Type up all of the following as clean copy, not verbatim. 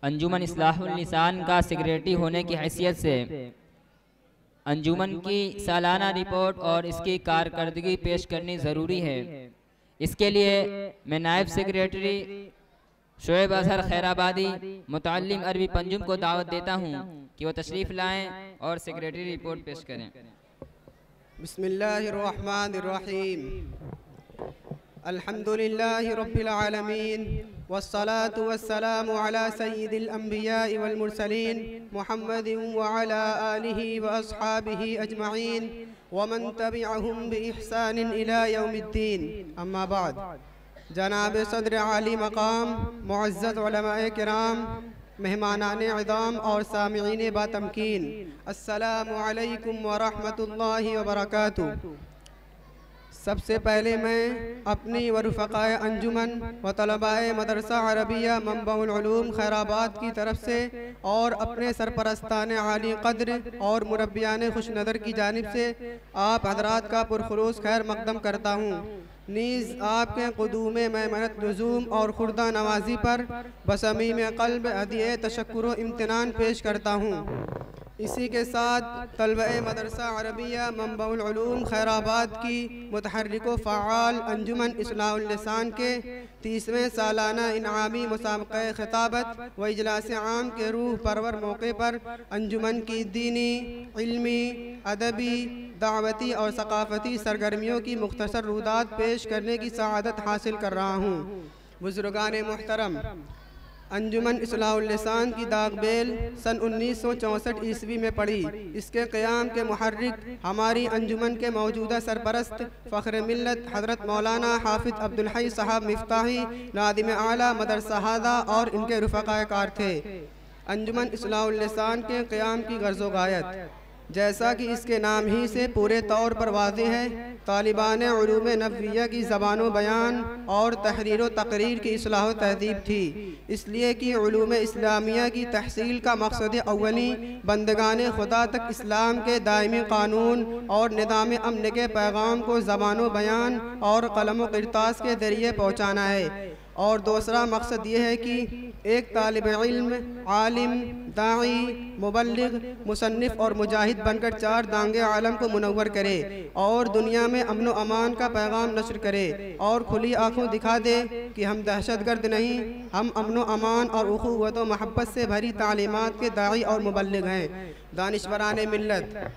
अंजुमन इस्लाहुल लिसान का सेक्रेटरी होने की हैसियत से अंजुमन की सालाना रिपोर्ट और इसकी कारकर्दगी पेश करनी ज़रूरी है। इसके लिए मैं नायब सेक्रेटरी शोएब अजहर खैराबादी मुतअल्लिम अरबी पंजुम को दावत देता हूँ कि वो तशरीफ़ लाएँ और सेक्रेटरी रिपोर्ट पेश करें। बिस्मिल्लाहिर्रहमानिर्रहीम। अल्हम्दुलिल्लाहि रब्बिल आलमीन वस्सलातु वस्सलामु अला सय्यिदिल अंबिया'i वल मुरसलीन मुहम्मदिन व अला आलिहि व अस्हाबिहि अजमईन व मन तबिअहुम बि इहसानिन इला यौमिद्दीन। अम्मा बाद। जनाब सदर आली मकाम, मुअज़्ज़ज़ उलमाए किराम, मेहमानाने इज़ाम और सामिईन बातमकीन, अस्सलामु अलैकुम व रहमतुल्लाहि व बरकातुहू। सबसे पहले मैं अपनी व रुफ़क़ाए अंजुमन व तलबाए मदरसा अरबिया मंबउल उलूम खैराबाद की तरफ से और अपने सरपरस्तान आली क़द्र और मुरब्बियान खुशनज़र की जानिब से आप हज़रात का पुरखुलूस खैर मक़दम करता हूँ। नीज़ आपके क़ुदूम मेमनत लुज़ूम और खुर्दा नवाज़ी पर बसमीम क़ल्ब हदिये तशक्कुर व इम्तिनान पेश करता हूँ। इसी के साथ तलबे मदरसा अरबिया मंबउल उलूम खैराबाद की मुतहर्रिक व फ़आल अंजुमन इस्लाहुल लिसान के 30वें सालाना इनामी मुसाबक़े खिताबत व इजलास आम के रूह परवर मौके पर अंजुमन की दीनी, इल्मी, अदबी, दावती और सकाफ़ती सरगर्मियों की मुख्तसर रुदात पेश करने की सआदत हासिल कर रहा हूँ। बुज़ुर्गान मोहतरम, अंजुमन इस्लाहुल लिसान की दागबेल सन 1964 ईस्वी में पड़ी। इसके क़याम के मुहर्रिक हमारी अंजुमन के मौजूदा सरपरस्त फ़ख्र मिल्लत हज़रत मौलाना हाफिज़ अब्दुल हई साहब मिफ्ताही नादिम आला मदरसा हादा और इनके रुफ़क़ाए कार थे। अंजुमन इस्लाहुल लिसान के क़याम की गर्ज़ो गायत, जैसा कि इसके नाम ही से पूरे तौर पर वाज़ेह है, तालिबान उलूम नबविया की ज़बानो बयान और तहरीर व तकरीर की इस्लाह व तहज़ीब थी। इसलिए कि उलूम इस्लामिया की तहसील का मकसद अव्वली बंदगान खुदा तक इस्लाम के दायमी कानून और निज़ाम अमन के पैगाम को ज़बानो बयान और कलम व किरतास के ज़रिए पहुँचाना है। और दूसरा मकसद ये है कि एक तालिब इल्म, आलिम, दाई, मुबल्लिग, मुसन्निफ़ और मुजाहिद बनकर चार दांगे आलम को मुनव्वर करे और दुनिया में अमन व अमान का पैगाम नश्र करे और खुली आँखों दिखा दे कि हम दहशतगर्द नहीं, हम अमन व अमान और उख़ुव्वत व महब्बत से भरी तालीमात के दाई और मुबल्लिग हैं। दानिश्वरान मिल्लत,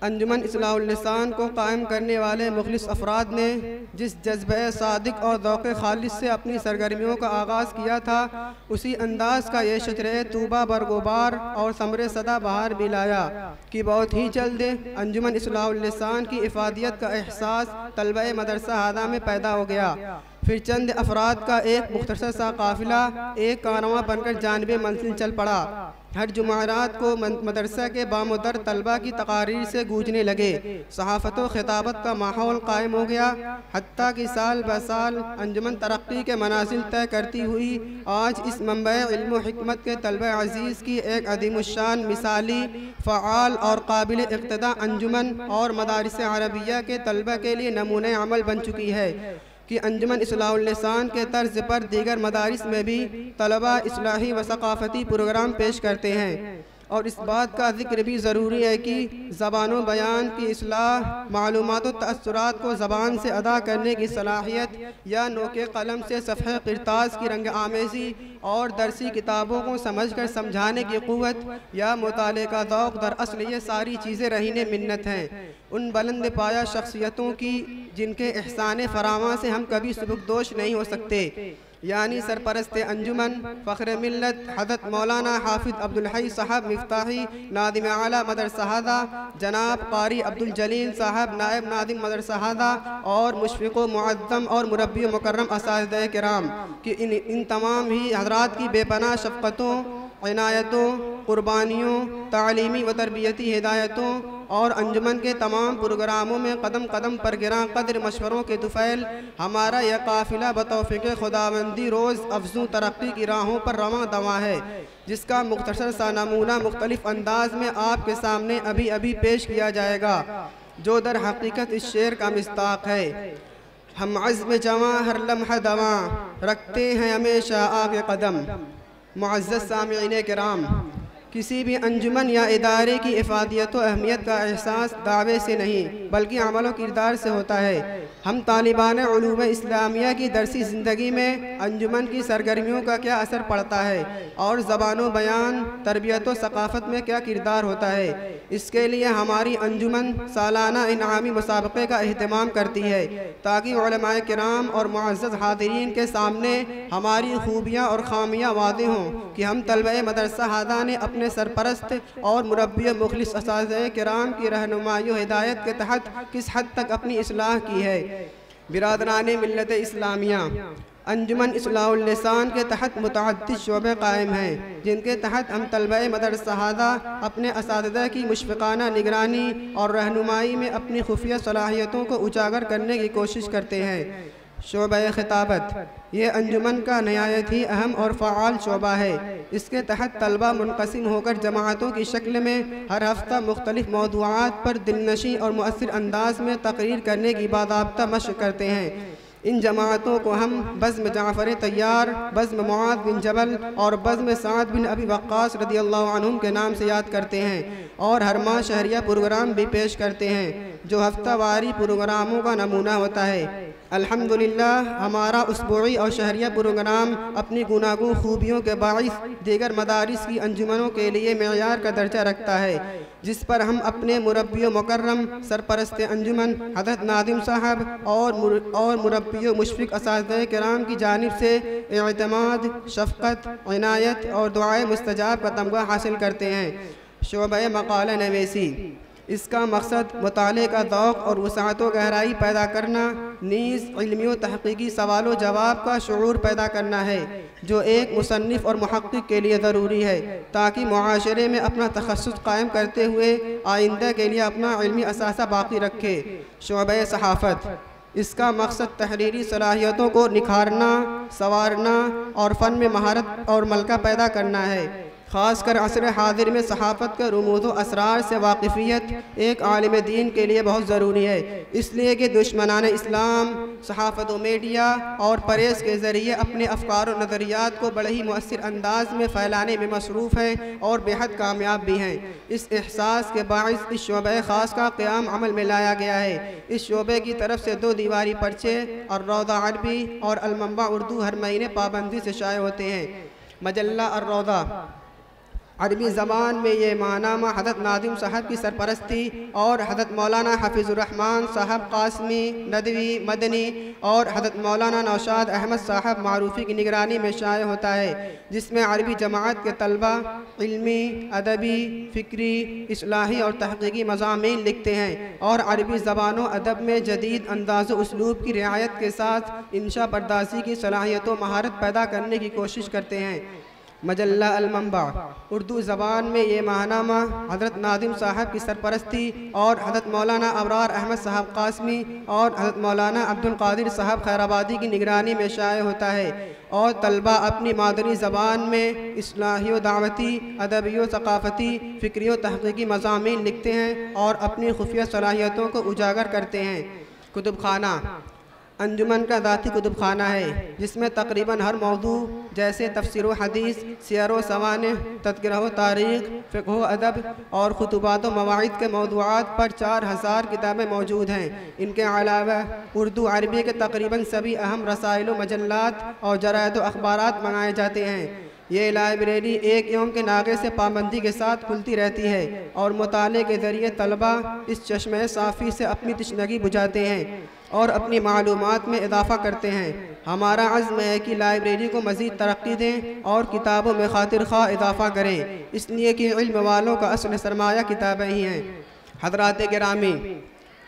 अंजुमन इस्लाहुल लिसान को कायम करने वाले मुखलिस अफराद ने जिस जज्बे सादिक और ज़ौक़े खालिस से अपनी सरगर्मियों का आगाज़ किया था, उसी अंदाज़ का ये शजरे तूबा बरगुबार और समरे सदा बहार भी लाया कि बहुत ही जल्द अंजुमन इस्लाहुल लिसान की इफ़ादियत का एहसास तलबे मदरसा हादा में पैदा हो गया। फिर चंद अफराद का एक मुख्तसर सा काफ़िला एक कारवां बनकर जानिबे मंजिल चल पड़ा। हर जुमारात को मदरसा के बामुदर तलबा की तकारीर से गूंजने लगे। सहाफ़त व खिताबत का माहौल कायम हो गया। हत्ता कि साल ब साल अंजुमन तरक्की के मनाजिल तय करती हुई आज इस मंबे इल्म व हिकमत के तलबा अज़ीज़ की एक अदीमुश्शान मिसाली, फ़आल और काबिल इक़्तिदा अंजुमन और मदारिस अरबिया के तलबा के लिए नमूने अमल बन चुकी है कि अंजुमन इस्लाहुल लिसान के तर्ज पर दीगर मदारिस में भी तलबा इस्लाही व सकाफ़ती प्रोग्राम पेश करते हैं। और इस बात का जिक्र भी ज़रूरी है कि ज़बानो बयान की इस्लाह, मालूमात व तअस्सुरात को ज़बान से अदा करने की सलाहियत या नोके कलम से सफ़े किरतास की रंग आमेज़ी और दरसी किताबों को समझ कर समझाने की क़ुव्वत या मुताले का ज़ौक़, दरअसल ये सारी चीज़ें रहीने मिन्नत हैं उन बुलंद पाया शख्सियतों की जिनके एहसान फरामा से हम कभी सुबुकदोश नहीं हो सकते, यानी सरपरस्त अंजुमन फ़ख्र मिल्लत हज़रत मौलाना हाफिज़ अब्दुल हई साहब मिफ्ताही नादिम आला मदरसा हादा, जनाब कारी अब्दुल जलील साहब नायब नादिम मदरसा हादा और मुशफ़िक़ मुअज़्ज़म और मुरब्बी मुकर्रम असातिज़ा किराम कि इन तमाम ही हज़रात की बेपनाह शफ़क़तों, इनायतों, क़ुरबानियों, तालीमी व तरबियती हिदायतों और अंजुमन के तमाम प्रोग्रामों में कदम कदम पर गिरां कदर मशवरों के दुफ़ैल हमारा यह काफ़िला बतौफ़ीक़ खुदाबंदी रोज़ अफ़ज़ू तरक्की की राहों पर रवां दवा है, जिसका मुख्तसर सा नमूना मुख्तलिफ़ अंदाज में आपके सामने अभी अभी पेश किया जाएगा, जो दर हकीकत इस शेर का मिस्ताक है। हम अज़्म जवां हर लम्हा दवा रखते हैं हमेशा आगे कदम, मुअज़्ज़ज़ सामिईन किराम, किसी भी अंजुमन या इदारे की इफ़ादियत व अहमियत का एहसास दावे से नहीं बल्कि अमल व किरदार से होता है। हम तालिबान उलूम इस्लामिया की दरसी ज़िंदगी में अंजुमन की सरगर्मियों का क्या असर पड़ता है और ज़बान बयान, तरबियत व सक़ाफ़त में क्या किरदार होता है, इसके लिए हमारी अंजुमन सालाना इनामी मुसाबक़े का अहतमाम करती है ताकि उलमाए किराम और मुअज़्ज़ज़ हाज़िरीन के सामने हमारी खूबियाँ और खामियाँ वाज़ेह हों कि हम तलबे मदरसा हादा ने अपने सरपरस्त और मुरब्बी मुखलिस असातिज़े किराम की रहनुमाई हिदायत के तहत किस हद तक अपनी इस्लाह की है। बिरादराने मिल्लत इस्लामिया, अंजुमन इस्लाहुल लिसान के तहत मुतअद्दिद शोबे कायम हैं जिनके तहत हम तलबे मदरसा हादा अपने असातिज़ा की मुशफ़िक़ाना निगरानी और रहनुमाई में अपनी खुफिया सलाहियतों को उजागर करने की कोशिश करते हैं। शोबा खिताबत, ये अंजुमन का नहायत ही अहम और फ़आल शोबा है। इसके तहत तलबा मुनक़सिम होकर जमातों की शक्ल में हर हफ्ता मुख्तलिफ़ मौज़ूआत पर दिलनशी और मुअस्सिर अंदाज में तक़रीर करने की बाज़ाब्ता मश्क़ करते हैं। इन जमातों को हम बज़्म जाफ़र तैयार, बज़्म मुआज़ बिन जबल और बज़्म साद बिन अबी वक्कास रज़ियल्लाहु अन्हुम के नाम से याद करते हैं और हर माह शहरिया प्रोग्राम भी पेश करते हैं जो हफ्तावारी प्रोग्रामों का नमूना होता है। अल्हम्दुलिल्लाह हमारा उसबुई और शहरिया प्रोग्राम अपनी गुनागून खूबियों के बाइस दीगर मदारिस की अंजुमनों के लिए मेयार का दर्जा रखता है, जिस पर हम अपने मुरब्बी मुकर्रम सरपरस्त अंजुमन हज़रत नादिम साहब और मुरब्बी मुशफ़िक़ असातिज़े किराम की जानिब से इत्माद, शफ़क़त, इनायत और दुआए मुस्तजाब का तमगा हासिल करते हैं। शोबा मक़ाला नवीसी, इसका मकसद मुताले का ज़ौक़ और वसाअत व गहराई पैदा करना, नीज़ इल्मी व तहक़ीक़ी सवाल व जवाब का शऊर पैदा करना है जो एक मुसन्निफ़ और मुहक़्क़िक़ के लिए ज़रूरी है ताकि मुआशरे में अपना तख़स्सुस कायम करते हुए आइंदा के लिए अपना इल्मी असासा बाक़ी रखे। शोबा सहाफ़त, इसका मकसद तहरीरी सलाहियतों को निखारना, संवारना और फ़न में महारत और मलका पैदा करना है। ख़ासकर असर हाजिर में सहाफ़त के रुमूज़ व असरार से वाक़िफ़ियत एक आलिम दीन के लिए बहुत ज़रूरी है, इसलिए कि दुश्मनान इस्लाम सहाफ़त व मीडिया और प्रेस के ज़रिए अपने अफ़कार व नज़रियात को बड़े ही मुअस्सिर अंदाज में फ़ैलाने में मसरूफ़ हैं और बेहद कामयाब भी हैं। इस एहसास के बाइस इस शोबे ख़ास का क़याम अमल में लाया गया है। इस शोबे की तरफ से 2 दीवारी पर्चे और रौदा अरबी और अलमंबा उर्दू हर महीने पाबंदी से शाये होते हैं। मजल्ला और रौदा, अरबी ज़बान में ये माहनामा हज़रत नादिम साहब की सरपरस्ती और हज़रत मौलाना हफ़ीज़ुर्रहमान साहब क़ासमी नदवी मदनी और हज़रत मौलाना नौशाद अहमद साहब मारूफ़ी की निगरानी में शाये होता है, जिसमें अरबी जमात के तलबा इल्मी, अदबी, फ़िक्री, इस्लाही और तहक़ीक़ी मज़ामीन लिखते हैं और अरबी ज़बान व अदब में जदीद अंदाज़ व उसलूब की रियायत के साथ इंशा बर्दाश्ती की सलाहियत व महारत पैदा करने की कोशिश करते हैं। मजल्ला अलमंबा, उर्दू ज़बान में ये माहनामा हज़रत नादिम साहब की सरपरस्ती और हज़रत मौलाना अबरार अहमद साहब क़ासमी और हज़रत मौलाना अब्दुल क़ादिर साहब खैराबादी की निगरानी में शाये होता है और तलबा अपनी मादरी ज़बान में इस्लाही व दावती, अदबी व सक़ाफ़ती, फ़िक्री व तहक़ीक़ी मज़ामीन लिखते हैं और अपनी खुफिया सलाहियतों को उजागर करते हैं। कुतुब खाना, अंजुमन का ज़ाती कुतुब खाना है जिसमें तकरीबन हर मौजू जैसे तफसीर व हदीस, सियर व सवाने, तज़किरा व तारीख़, फ़िक़्ह व अदब और खुतबात व मवाइद के मौज़ूआत पर 4000 किताबें मौजूद हैं। इनके अलावा उर्दू अरबी के तकरीबन सभी अहम रसाइल व मजल्लात और जरायद व अखबारात मंगाए जाते हैं। ये लाइब्रेरी एक यौम के नागे से पाबंदी के साथ खुलती रहती है और मुताले के ज़रिए तलबा इस चश्मे साफ़ी से अपनी तशनगी बुझाते हैं और अपनी मालूमात में इजाफ़ा करते हैं। हमारा अज़्म है कि लाइब्रेरी को मज़ीद तरक्की दें और किताबों में खातिर ख़्वाह इजाफ़ा करें, इसलिए कि इल्म वालों का असल सरमाया किताबें ही हैं। हज़रात गिरामी,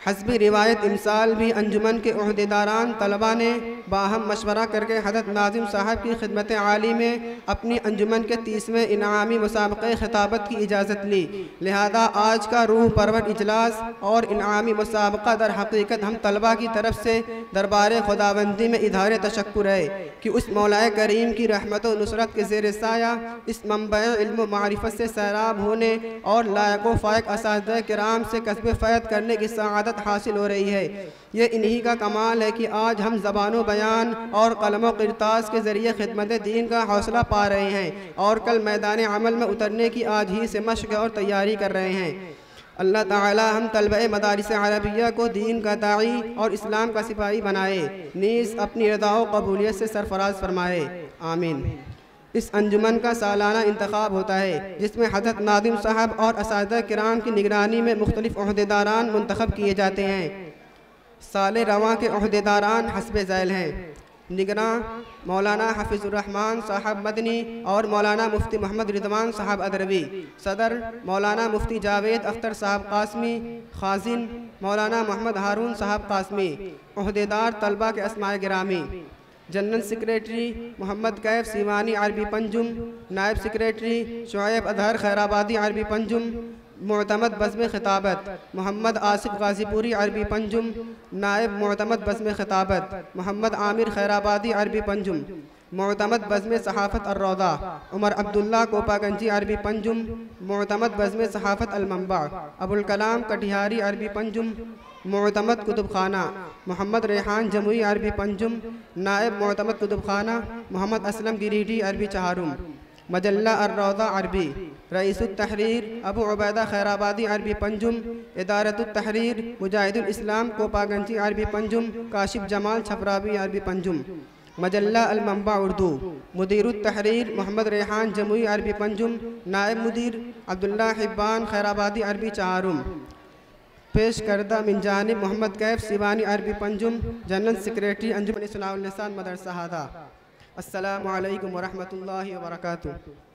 हस्बी रिवायत इमसाल भी अंजुमन के उहदेदारान तलबा ने बाहम मशवरा करके हज़रत नाज़िम साहब की खिदमत आली में अपनी अंजुमन के 30वें इनामी मुसाबक़े खिताबत की इजाज़त ली। लिहाजा आज का रूह परवर इजलास और इनामी मुसाबक़ा दर हकीकत हम तलबा की तरफ से दरबार खुदाबंदी में इज़हार तशक्कुर है कि उस मौलाए करीम की रहमत व नुसरत के ज़ेर साया इस मंबा इल्म मारिफत से सैराब होने और लायक व फ़ायक असातिज़ा किराम से कस्ब फ़ैद करने की सआदत सआदत हासिल हो रही है। ये इन्हीं का कमाल है कि आज हम ज़बानो बयान और कलमो किरतास के ज़रिए खिदमत दीन का हौसला पा रहे हैं और कल मैदान अमल में उतरने की आज ही से मशक़ और तैयारी कर रहे हैं। अल्लाह ताला हम तलबे मदारिस अरबिया को दीन का दाई और इस्लाम का सिपाही बनाए, नीज़ अपनी रज़ा व क़बूलियत से सरफराज फरमाए, आमीन। इस अंजुमन का सालाना इंतखाब होता है जिसमें हज़रत नादिम साहब और असातिज़ा किराम की निगरानी में मुख्तलिफ़ ओहदेदारान मुंतखब किए जाते हैं। साल रवां के ओहदेदारान हस्बे ज़ैल हैं। निगरां मौलाना हफ़ीज़ुर्रहमान साहब मदनी और मौलाना मुफ्ती मोहम्मद रिज़वान साहब अदरवी। सदर मौलाना मुफ्ती जावेद अख्तर साहब कासमी। खाजिन मौलाना मोहम्मद हारून साहब कासमी। ओहदेदार तलबा के अस्माए गिरामी। जनरल सेक्रेटरी मोहम्मद कैफ सीवानी अरबी पंजुम। नायब सेक्रेटरी शुएब अजहर खैराबादी अरबी पंजुम। मुअतमद बज़्म खिताबत मोहम्मद आसिफ गाज़ीपुरी अरबी पंजुम। नायब मुअतमद बज़्म खिताबत मोहम्मद आमिर खैराबादी अरबी पंजुम। मुअतमद बज़्म सहाफ़त अर्रौदा उमर अब्दुल्ला कोपागंजी अरबी पंजुम। मुअतमद बज़्म सहाफ़त अलमंबा अबुल कलाम कटिहारी अरबी पंजुम। मुअतमद कुतुब खाना मोहम्मद रेहान जमुई अरबी पंजुम। नायब मुअतमद कुतुब खाना मोहम्मद असलम गिरिडी अरबी चहारुम। मजल्ला अर्रौदा अरबी। रईसुत तहरीर अबू उबैदा खैराबादी अरबी पंजुम। इदारतुत तहरीर मुजाहिदुल इस्लाम कोपागंजी अरबी पंजुम। काशिफ जमाल छपरावी अरबी पंजुम। मजल्ला अलमंबा उर्दू। मुदीरुत तहरीर मोहम्मद रेहान जमुई अरबी पंजुम। नायब मुदीर अब्दुल्ला हिब्बान खैराबादी अरबी चहारुम। पेश करदा मिन जानिब मोहम्मद कैफ सिवानी अरबी पंजुम। जनरल सेक्रेटरी अंजुमन इस्लाहुल लिसान मदरसा हादा। अस्सलामु अलैकुम व रहमतुल्लाहि व बरकातुहू।